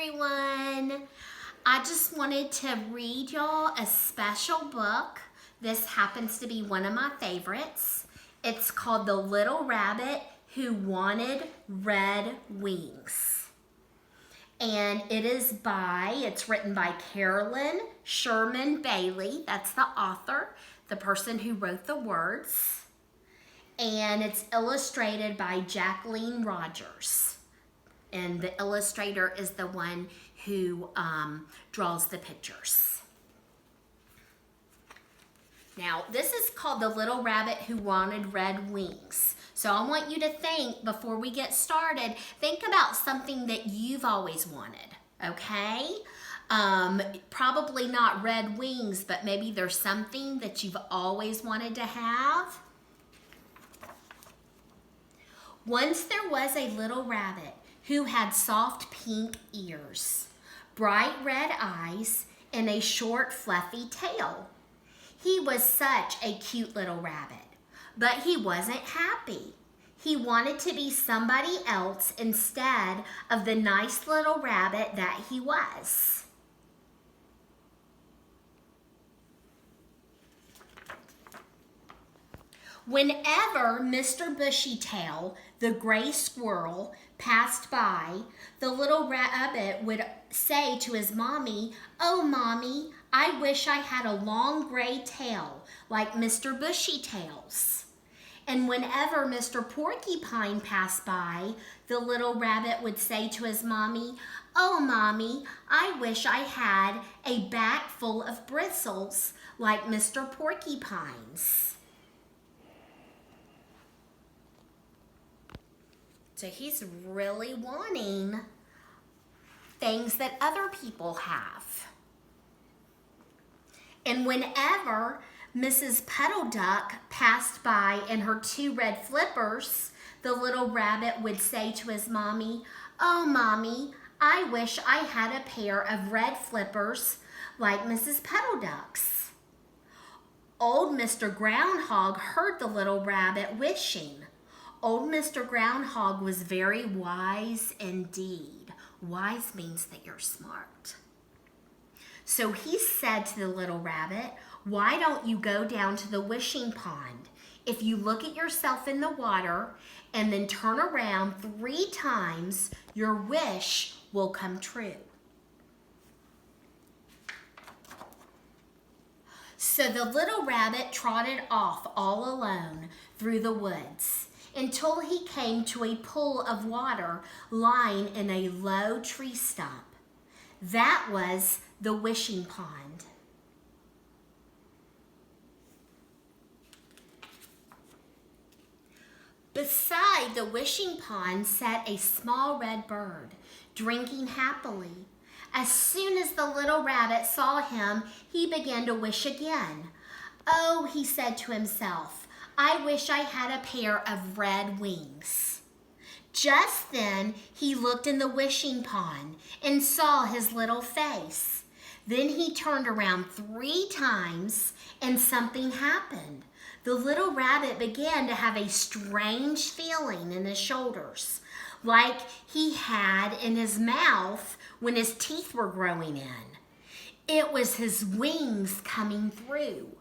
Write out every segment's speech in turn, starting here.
everyone. I just wanted to read y'all a special book. This happens to be one of my favorites. It's called The Little Rabbit Who Wanted Red Wings. And it's written by Carolyn Sherman Bailey. That's the author, the person who wrote the words. And it's illustrated by Jacqueline Rogers. And the illustrator is the one who draws the pictures. Now, this is called The Little Rabbit Who Wanted Red Wings. So I want you to think, before we get started, think about something that you've always wanted, okay? Probably not red wings, but maybe there's something that you've always wanted to have. Once there was a little rabbit who had soft pink ears, bright red eyes, and a short fluffy tail. He was such a cute little rabbit, but he wasn't happy. He wanted to be somebody else instead of the nice little rabbit that he was. Whenever Mr. Bushytail, the gray squirrel, passed by, the little rabbit would say to his mommy, "Oh, Mommy, I wish I had a long gray tail like Mr. Bushytail's." And whenever Mr. Porcupine passed by, the little rabbit would say to his mommy, "Oh, Mommy, I wish I had a back full of bristles like Mr. Porcupine's." So he's really wanting things that other people have. And whenever Mrs. Puddle Duck passed by in her 2 red flippers, the little rabbit would say to his mommy, "Oh, Mommy, I wish I had a pair of red flippers like Mrs. Puddle Duck's." Old Mr. Groundhog heard the little rabbit wishing. Old Mr. Groundhog was very wise indeed. Wise means that you're smart. So he said to the little rabbit, "Why don't you go down to the wishing pond? If you look at yourself in the water and then turn around 3 times, your wish will come true." So the little rabbit trotted off all alone through the woods until he came to a pool of water lying in a low tree stump. That was the wishing pond. Beside the wishing pond sat a small red bird, drinking happily. As soon as the little rabbit saw him, he began to wish again. "Oh," he said to himself, "I wish I had a pair of red wings." Just then, he looked in the wishing pond and saw his little face. Then he turned around 3 times and something happened. The little rabbit began to have a strange feeling in his shoulders, like he had in his mouth when his teeth were growing in. It was his wings coming through.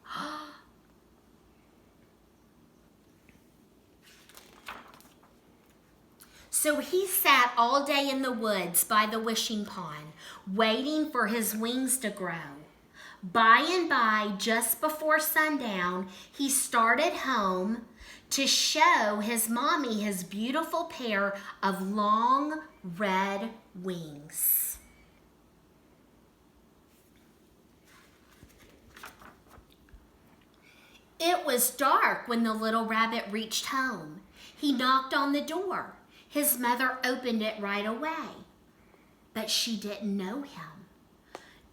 So he sat all day in the woods by the wishing pond, waiting for his wings to grow. By and by, just before sundown, he started home to show his mommy his beautiful pair of long red wings. It was dark when the little rabbit reached home. He knocked on the door. His mother opened it right away, but she didn't know him.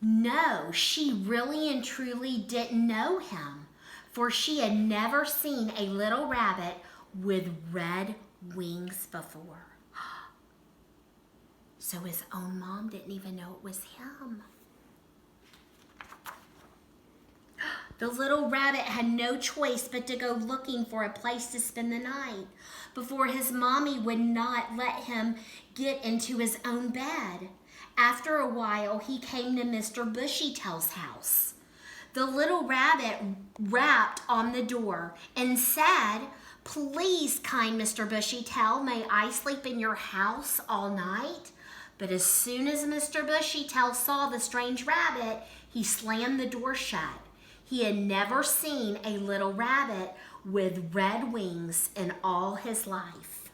No, she really and truly didn't know him, for she had never seen a little rabbit with red wings before. So his own mom didn't even know it was him. The little rabbit had no choice but to go looking for a place to spend the night before his mommy would not let him get into his own bed. After a while, he came to Mr. Bushytail's house. The little rabbit rapped on the door and said, "Please, kind Mr. Bushytail, may I sleep in your house all night?" But as soon as Mr. Bushytail saw the strange rabbit, he slammed the door shut. He had never seen a little rabbit with red wings in all his life.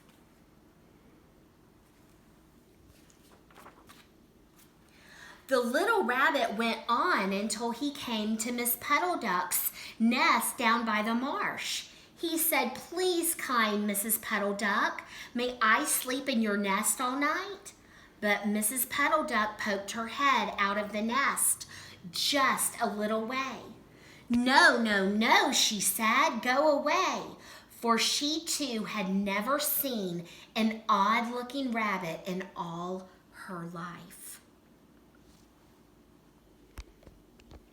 The little rabbit went on until he came to Miss Petal Duck's nest down by the marsh. He said, "Please, kind Mrs. Petal Duck, may I sleep in your nest all night?" But Mrs. Petal Duck poked her head out of the nest just a little way. "No, no, no," she said, "go away," for she too had never seen an odd-looking rabbit in all her life.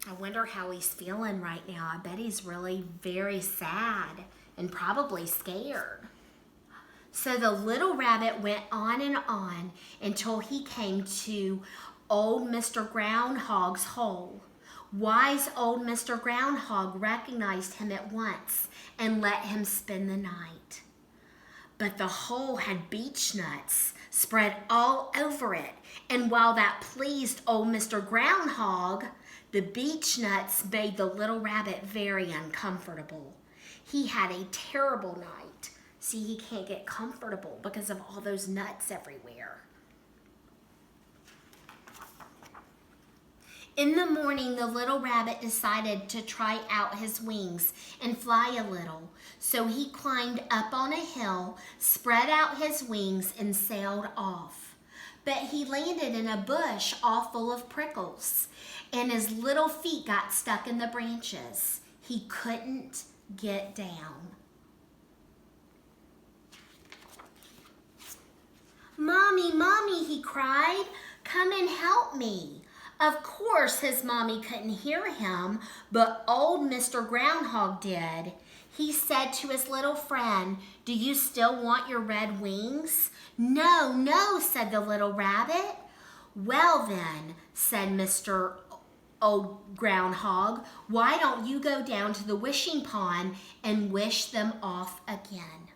I wonder how he's feeling right now. I bet he's really very sad and probably scared. So the little rabbit went on and on until he came to old Mr. Groundhog's hole. Wise old Mr. Groundhog recognized him at once and let him spend the night. But the hole had beech nuts spread all over it, and while that pleased old Mr. Groundhog, the beech nuts made the little rabbit very uncomfortable. He had a terrible night. See, he can't get comfortable because of all those nuts everywhere. In the morning, the little rabbit decided to try out his wings and fly a little. So he climbed up on a hill, spread out his wings, and sailed off. But he landed in a bush all full of prickles, and his little feet got stuck in the branches. He couldn't get down. "Mommy, Mommy," he cried, "come and help me." Of course, his mommy couldn't hear him, but old Mr. Groundhog did. He said to his little friend, "Do you still want your red wings?" "No, no," said the little rabbit. "Well then," said Mr. Old Groundhog, "why don't you go down to the wishing pond and wish them off again?"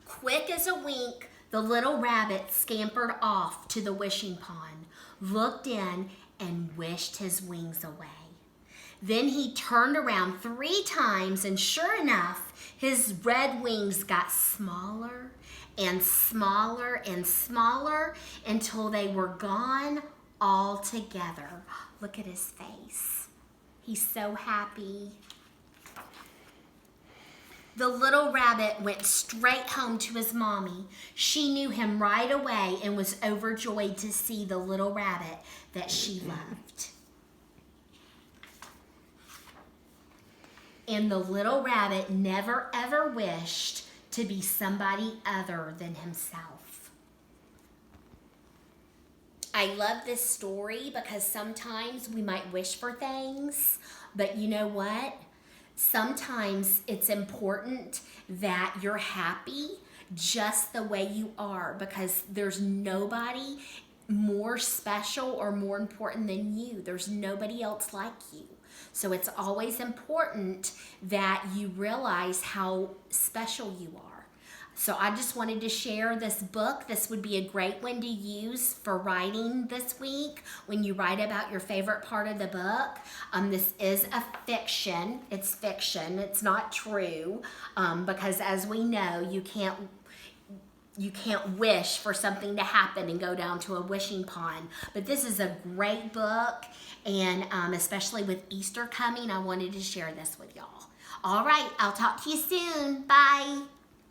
Quick as a wink, the little rabbit scampered off to the wishing pond, looked in, and wished his wings away. Then he turned around 3 times, and sure enough, his red wings got smaller and smaller and smaller until they were gone altogether. Look at his face. He's so happy. The little rabbit went straight home to his mommy. She knew him right away and was overjoyed to see the little rabbit that she loved. And the little rabbit never ever wished to be somebody other than himself. I love this story because sometimes we might wish for things, but you know what? Sometimes it's important that you're happy just the way you are, because there's nobody more special or more important than you. There's nobody else like you. So it's always important that you realize how special you are. So I just wanted to share this book. This would be a great one to use for writing this week when you write about your favorite part of the book. This is a fiction. It's fiction. It's not true, because as we know, you can't wish for something to happen and go down to a wishing pond. But this is a great book, and especially with Easter coming, I wanted to share this with y'all. All right, I'll talk to you soon. Bye.